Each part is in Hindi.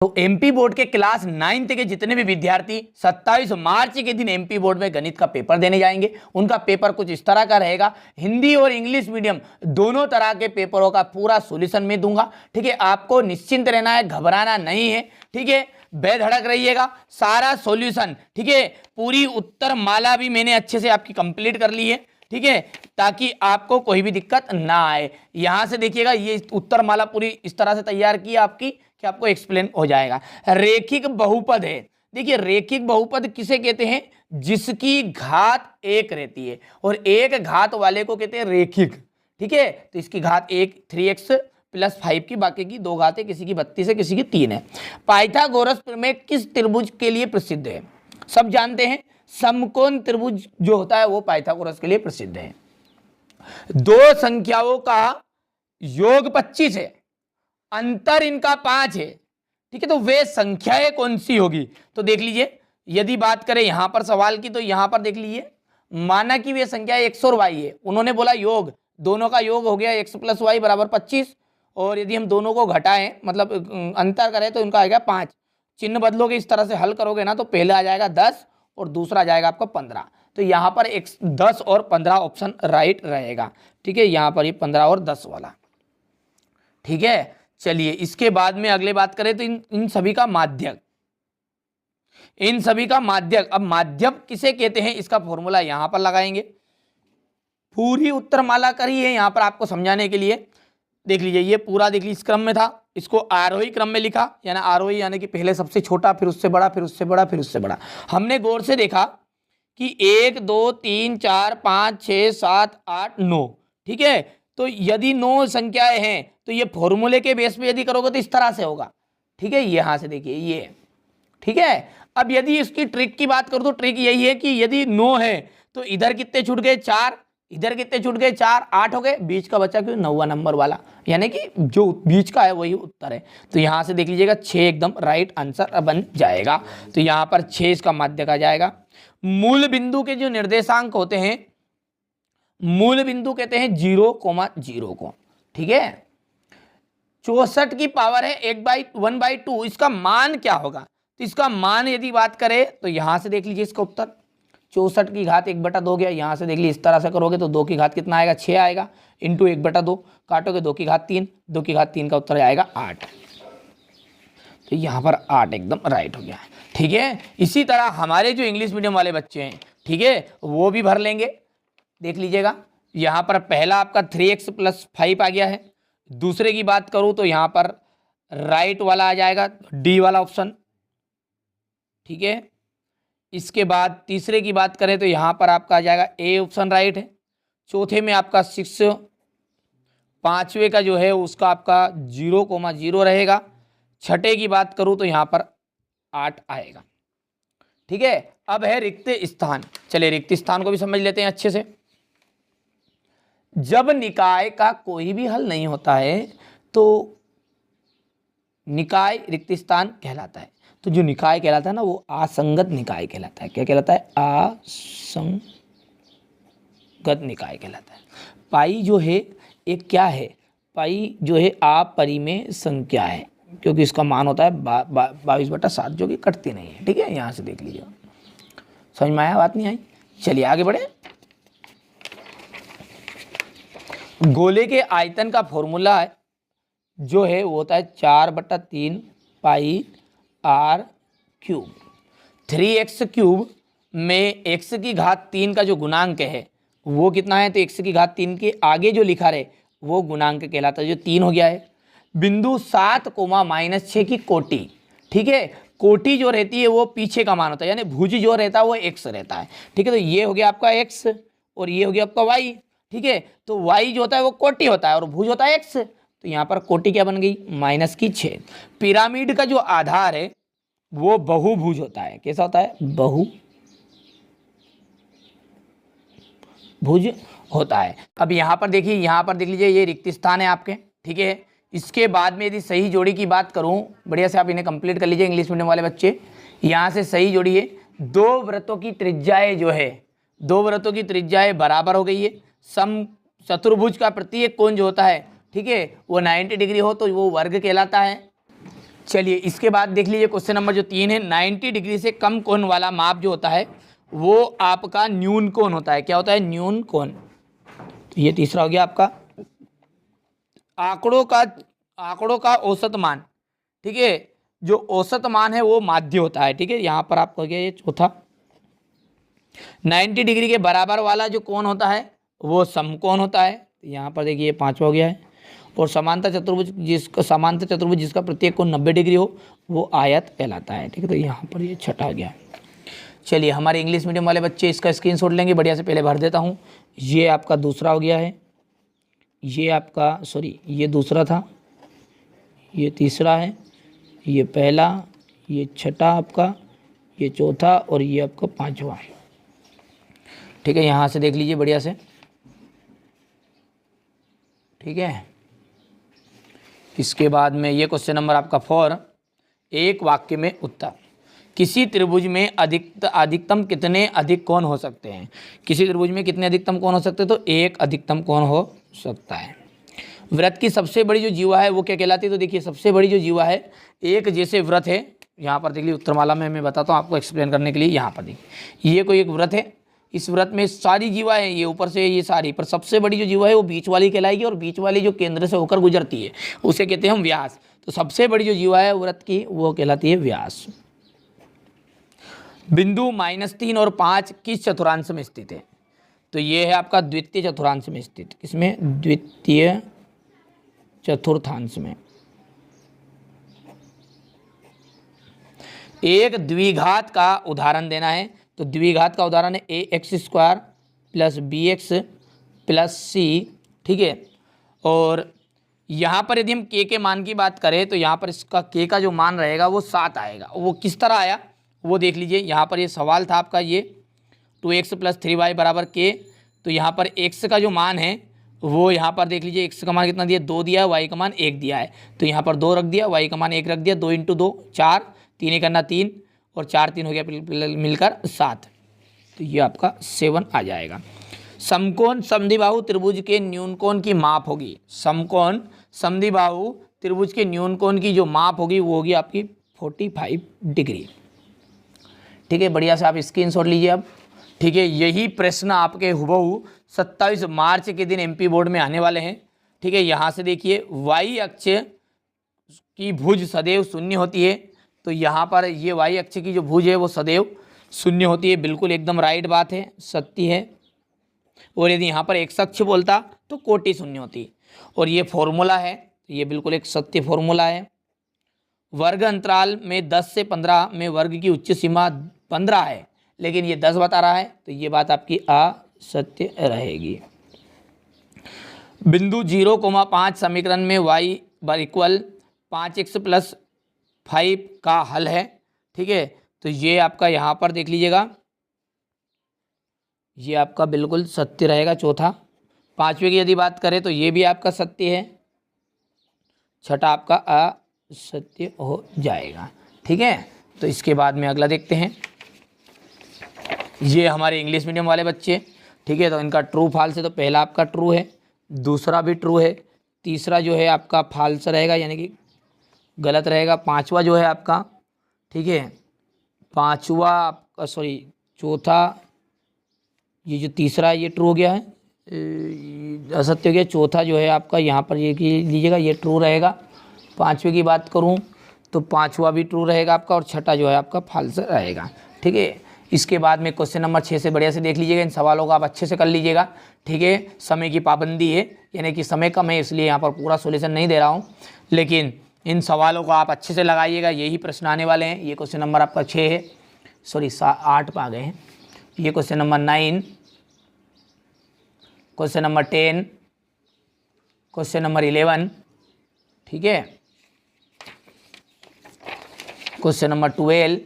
तो एमपी बोर्ड के क्लास 9th के जितने भी विद्यार्थी 27 मार्च के दिन एमपी बोर्ड में गणित का पेपर देने जाएंगे, उनका पेपर कुछ इस तरह का रहेगा। हिंदी और इंग्लिश मीडियम दोनों तरह के पेपरों का पूरा सॉल्यूशन मैं दूंगा। ठीक है, आपको निश्चिंत रहना है, घबराना नहीं है। ठीक है, बेधड़क रहिएगा, सारा सॉल्यूशन। ठीक है, पूरी उत्तर माला भी मैंने अच्छे से आपकी कंप्लीट कर ली है। ठीक है, ताकि आपको कोई भी दिक्कत ना आए। यहां से देखिएगा, ये उत्तर माला पूरी इस तरह से तैयार की आपकी कि आपको एक्सप्लेन हो जाएगा। रेखिक बहुपद है। देखिए, रेखिक बहुपद किसे कहते हैं? जिसकी घात एक रहती है, और एक घात वाले को कहते हैं रेखिक। ठीक है, तो इसकी घात 1 3x + 5 की, बाकी की 2 घातें, किसी की 32 है, किसी की 3 है। पाइथागोरस प्रमेय किस त्रिभुज के लिए प्रसिद्ध है? सब जानते हैं, समकोण त्रिभुज जो होता है वो पाइथागोरस के लिए प्रसिद्ध है। दो संख्याओं का योग 25 है, अंतर इनका 5 है। ठीक है, तो वे संख्याएं कौन सी होगी? तो देख लीजिए, यदि बात करें यहां पर सवाल की, तो यहां पर देख लीजिए, माना कि वे संख्या x और y है। उन्होंने बोला योग, दोनों का योग हो गया x + y = 25, और यदि हम दोनों को घटाएं, मतलब अंतर करें, तो इनका आएगा 5। चिन्ह बदलोगे, इस तरह से हल करोगे ना, तो पहले आ जाएगा 10 और दूसरा आ जाएगा आपका 15। तो यहाँ पर 10 और 15 ऑप्शन राइट रहेगा। ठीक है, यहाँ पर ये 15 और 10 वाला। ठीक है, चलिए इसके बाद में अगले बात करें तो इन सभी का माध्यक, इन सभी का माध्यक। अब माध्यक किसे कहते हैं, इसका फॉर्मूला यहां पर लगाएंगे। पूरी उत्तर माला करी है यहां पर आपको समझाने के लिए। देख लीजिए, ये पूरा देख लीजिए, इस क्रम में था, इसको आरोही क्रम में लिखा, यानी आरोही यानी कि पहले सबसे छोटा, फिर उससे बड़ा, फिर उससे बड़ा, फिर उससे बड़ा। हमने गौर से देखा कि 1 2 3 4 5 6 7 8 9। ठीक है, तो यदि 9 संख्याएं हैं तो ये फॉर्मूले के बेस पे यदि करोगे तो इस तरह से होगा। ठीक है, यहां से देखिए ये। ठीक है, अब यदि इसकी ट्रिक की बात करूं तो ट्रिक यही है कि यदि 9 है तो इधर कितने छूट गए? 4। इधर कितने छूट गए? 4। 8 हो गए, बीच का बचा क्यों? 9वां नंबर वाला, यानी कि जो बीच का है वही उत्तर है। तो यहां से देख लीजिएगा, 6 एकदम राइट आंसर बन जाएगा। तो यहां पर 6 इसका माध्यक आ जाएगा। मूल बिंदु के जो निर्देशांक होते हैं, मूल बिंदु कहते हैं 0,0 को। ठीक है, 64 की पावर है 1/2, इसका मान क्या होगा? तो इसका मान यदि बात करें तो यहां से देख लीजिए, इसका उत्तर 64 की घात 1/2 गया। यहां से देख लीजिए, इस तरह से करोगे तो 2 की घात कितना आएगा? 6 आएगा, इंटू 1/2 काटोगे 2 की घात 3, 2 की घात 3 का उत्तर आएगा 8। तो यहाँ पर 8 एकदम राइट हो गया। ठीक है, इसी तरह हमारे जो इंग्लिश मीडियम वाले बच्चे हैं, ठीक है, वो भी भर लेंगे। देख लीजिएगा, यहाँ पर पहला आपका 3x + 5 आ गया है। दूसरे की बात करूँ तो यहाँ पर राइट वाला आ जाएगा, डी वाला ऑप्शन। ठीक है, इसके बाद तीसरे की बात करें तो यहाँ पर आपका आ जाएगा ए ऑप्शन राइट है। चौथे में आपका 6, पांचवे का जो है उसका आपका 0,0 रहेगा। छठे की बात करूँ तो यहाँ पर 8 आएगा। ठीक है, अब है रिक्त स्थान। चलिए रिक्त स्थान को भी समझ लेते हैं अच्छे से। जब निकाय का कोई भी हल नहीं होता है तो निकाय रिक्त स्थान कहलाता है। तो जो निकाय कहलाता है ना, वो असंगत निकाय कहलाता है। क्या कहलाता है? असंगत निकाय कहलाता है। पाई जो है एक क्या है? पाई जो है अपरिमेय संख्या है, क्योंकि इसका मान होता है 22/7, जो कि कटती नहीं है। ठीक है, यहाँ से देख लीजिए, समझ में आया? बात नहीं आई? चलिए आगे बढ़े। गोले के आयतन का फॉर्मूला जो है वो होता है 4/3 पाई r³ 3x³ में x की घात 3 का जो गुणांक है वो कितना है? तो x की घात 3 के आगे जो लिखा रहे वो गुणांक कहलाता है, जो 3 हो गया है। बिंदु 7,-6 की कोटि। ठीक है, कोटि जो रहती है वो पीछे का मान होता है, यानी भुज जो रहता है वो x रहता है। ठीक है, तो ये हो गया आपका x और ये हो गया आपका y। ठीक है, तो y जो होता है वो कोटि होता है और भुज होता है x। तो यहाँ पर कोटि क्या बन गई? -6। पिरामिड का जो आधार है वो बहुभुज होता है। कैसा होता है? बहुभुज होता है। अब यहाँ पर देखिए, यहाँ पर देख लीजिए, ये रिक्त स्थान है आपके। ठीक है, इसके बाद में यदि सही जोड़ी की बात करूँ, बढ़िया से आप इन्हें कंप्लीट कर लीजिए इंग्लिश मीडियम वाले बच्चे। यहाँ से सही जोड़ी है, 2 वृत्तों की त्रिज्याएं जो है, 2 वृत्तों की त्रिज्याएं बराबर हो गई है। सम चतुर्भुज का प्रत्येक कोण जो होता है, ठीक है, वो 90 डिग्री हो तो वो वर्ग कहलाता है। चलिए इसके बाद देख लीजिए क्वेश्चन नंबर जो 3 है, 90 डिग्री से कम कोण वाला माप जो होता है वो आपका न्यून कोण होता है। क्या होता है? न्यून कोण। तो ये तीसरा हो गया आपका। आंकड़ों का औसत मान, ठीक है, जो औसत मान है वो माध्य होता है। ठीक है, यहां पर आपका हो गया ये चौथा। 90 डिग्री के बराबर वाला जो कोण होता है वो समकोण होता है। यहाँ पर देखिए 5वां हो गया है। और समांतर चतुर्भुज जिसका प्रत्येक कोण 90 डिग्री हो वो आयत कहलाता है। ठीक है, तो यहाँ पर ये छठा हो गया। चलिए हमारे इंग्लिश मीडियम वाले बच्चे इसका स्क्रीनशॉट लेंगे, बढ़िया से पहले भर देता हूँ। ये आपका दूसरा हो गया है, ये आपका ये दूसरा था, ये तीसरा है, ये पहला, ये छठा आपका, ये चौथा और ये आपका 5वां। ठीक है, यहाँ से देख लीजिए बढ़िया से। ठीक है, इसके बाद में ये क्वेश्चन नंबर आपका 4, एक वाक्य में उत्तर। किसी त्रिभुज में अधिकतम कितने अधिक कोण हो सकते हैं? किसी त्रिभुज में कितने अधिकतम कोण हो सकते हैं? तो एक अधिकतम कोण हो सकता है। वृत्त की सबसे बड़ी जो जीवा है वो क्या कहलाती है? तो देखिए सबसे बड़ी जो जीवा है, एक जैसे वृत्त है, यहाँ पर देखिए उत्तरमाला में मैं बताता हूँ आपको एक्सप्लेन करने के लिए। यहाँ पर देखिए ये कोई एक वृत्त है, इस व्रत में सारी जीवा है, ये ऊपर से ये सारी, पर सबसे बड़ी जो जीवा है वो बीच वाली कहलाएगी, और बीच वाली जो केंद्र से होकर गुजरती है उसे कहते हैं हम व्यास। तो सबसे बड़ी जो जीवा है व्रत की वो कहलाती है व्यास। बिंदु -3 और 5 किस चतुर्थांश में स्थित है? तो ये है आपका द्वितीय चतुर्थांश में स्थित। किसमें? द्वितीय चतुर्थांश में। एक द्विघात का उदाहरण देना है, तो द्विघात का उदाहरण है ax² + bx + c। ठीक है, और यहाँ पर यदि हम k के मान की बात करें तो यहाँ पर इसका k का जो मान रहेगा वो 7 आएगा। वो किस तरह आया वो देख लीजिए। यहाँ पर ये सवाल था आपका, ये 2x + 3y = k। तो यहाँ पर x का जो मान है वो यहाँ पर देख लीजिए, x का मान कितना दिया? 2 दिया है, y का मान 1 दिया है। तो यहाँ पर 2 रख दिया, y का मान 1 रख दिया। 2 × 2 4, 3 × 3 और 4 3 हो गया मिलकर 7। तो ये आपका 7 आ जाएगा। समकोण समद्विबाहु त्रिभुज के न्यून कोण की माप होगी। समकोण समद्विबाहु त्रिभुज के न्यून कोण की जो माप होगी वो होगी आपकी 45 डिग्री। ठीक है, बढ़िया से आप स्क्रीनशॉट लीजिए अब। ठीक है, यही प्रश्न आपके हुबहू 27 मार्च के दिन एमपी बोर्ड में आने वाले हैं। ठीक है, यहाँ से देखिए वाई अक्ष की भुज सदैव शून्य होती है। तो यहाँ पर ये वाई अक्ष की जो भुज है वो सदैव शून्य होती है। बिल्कुल एकदम राइट बात है, सत्य है। और यदि यहाँ पर x अक्ष बोलता तो कोटि शून्य होती। और ये फॉर्मूला है, ये बिल्कुल एक सत्य फॉर्मूला है। वर्ग अंतराल में 10 से 15 में वर्ग की उच्च सीमा 15 है, लेकिन ये 10 बता रहा है, तो ये बात आपकी असत्य रहेगी। बिंदु 0,5 समीकरण में y = 5x + 5 का हल है। ठीक है, तो ये आपका यहाँ पर देख लीजिएगा, ये आपका बिल्कुल सत्य रहेगा। चौथा, 5वें की यदि बात करें तो ये भी आपका सत्य है। छठा आपका असत्य हो जाएगा। ठीक है, तो इसके बाद में अगला देखते हैं। ये हमारे इंग्लिश मीडियम वाले बच्चे। ठीक है, तो इनका ट्रू फॉल्स है, तो पहला आपका ट्रू है, दूसरा भी ट्रू है, तीसरा जो है आपका फॉल्स रहेगा यानी कि गलत रहेगा। 5वां जो है आपका, ठीक है, 5वां आपका चौथा, ये जो तीसरा ये ट्रू हो गया है, असत्य हो गया। चौथा जो है आपका यहाँ पर ये लीजिएगा, ये ट्रू रहेगा। 5वें की बात करूँ तो 5वां भी ट्रू रहेगा आपका, और छठा जो है आपका फॉल्स रहेगा। ठीक है, इसके बाद में क्वेश्चन नंबर 6 से बढ़िया से देख लीजिएगा। इन सवालों को आप अच्छे से कर लीजिएगा। ठीक है, समय की पाबंदी है, यानी कि समय कम है, इसलिए यहाँ पर पूरा सॉल्यूशन नहीं दे रहा हूँ, लेकिन इन सवालों को आप अच्छे से लगाइएगा। यही प्रश्न आने वाले हैं। ये क्वेश्चन नंबर आपका 6 है, 8 पे आ गए हैं। ये question number 9, question number 10, question number 11, ठीक है, क्वेश्चन नंबर 12,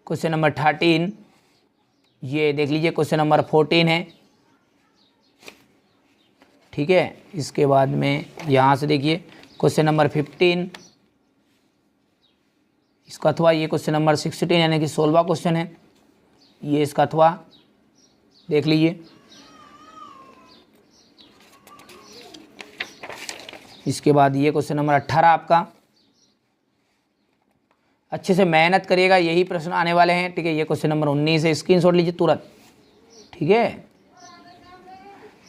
क्वेश्चन नंबर 13, ये देख लीजिए क्वेश्चन नंबर 14 है। ठीक है, इसके बाद में यहाँ से देखिए क्वेश्चन नंबर 15, इसका अथवा ये क्वेश्चन नंबर 16 यानी कि 16वां क्वेश्चन है, ये इसका अथवा देख लीजिए। इसके बाद ये क्वेश्चन नंबर 18 आपका, अच्छे से मेहनत करिएगा, यही प्रश्न आने वाले हैं। ठीक है, ये क्वेश्चन नंबर 19 है, स्क्रीनशॉट लीजिए तुरंत। ठीक है,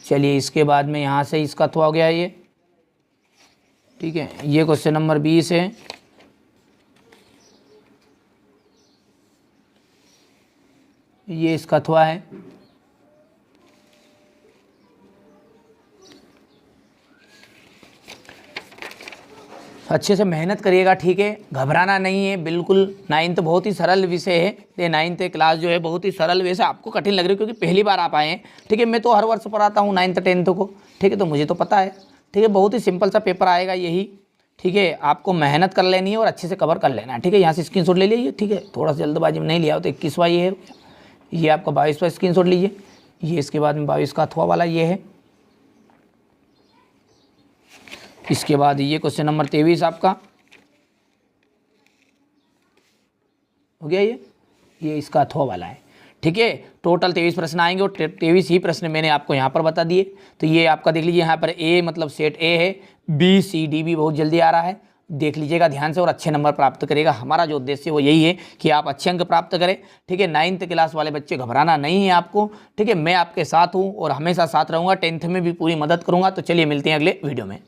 चलिए इसके बाद में यहाँ से इसका अथवा हो गया ये। ठीक है, ये क्वेश्चन नंबर 20 है। ये इसका अथवा है। अच्छे से मेहनत करिएगा। ठीक है, घबराना नहीं है बिल्कुल। 9th बहुत ही सरल विषय है, ये 9th क्लास जो है बहुत ही सरल विषय। आपको कठिन लग रही है क्योंकि पहली बार आप आए हैं। ठीक है, मैं तो हर वर्ष पढ़ाता हूँ 9th 10th को। ठीक है, तो मुझे तो पता है। ठीक है, बहुत ही सिंपल सा पेपर आएगा यही। ठीक है, आपको मेहनत कर लेनी है और अच्छे से कवर कर लेना है। ठीक है, यहाँ से स्क्रीनशॉट ले लीजिए। ठीक है, थोड़ा सा जल्दबाजी में नहीं लिया हो तो 21वां ये है, ये आपका 22वां स्क्रीनशॉट लीजिए। ये इसके बाद में 22 का अथवा वाला ये है। इसके बाद ये क्वेश्चन नंबर 23 आपका हो गया। ये इसका अथवा वाला है। ठीक है, टोटल 23 प्रश्न आएंगे और 23 ही प्रश्न मैंने आपको यहाँ पर बता दिए। तो ये आपका देख लीजिए, यहाँ पर ए मतलब सेट ए है, बी सी डी भी बहुत जल्दी आ रहा है। देख लीजिएगा ध्यान से और अच्छे नंबर प्राप्त करेगा। हमारा जो उद्देश्य है वो यही है कि आप अच्छे अंक प्राप्त करें। ठीक है, 9th क्लास वाले बच्चे घबराना नहीं है आपको। ठीक है, मैं आपके साथ हूँ और हमेशा साथ रहूँगा। 10th में भी पूरी मदद करूँगा। तो चलिए मिलते हैं अगले वीडियो में।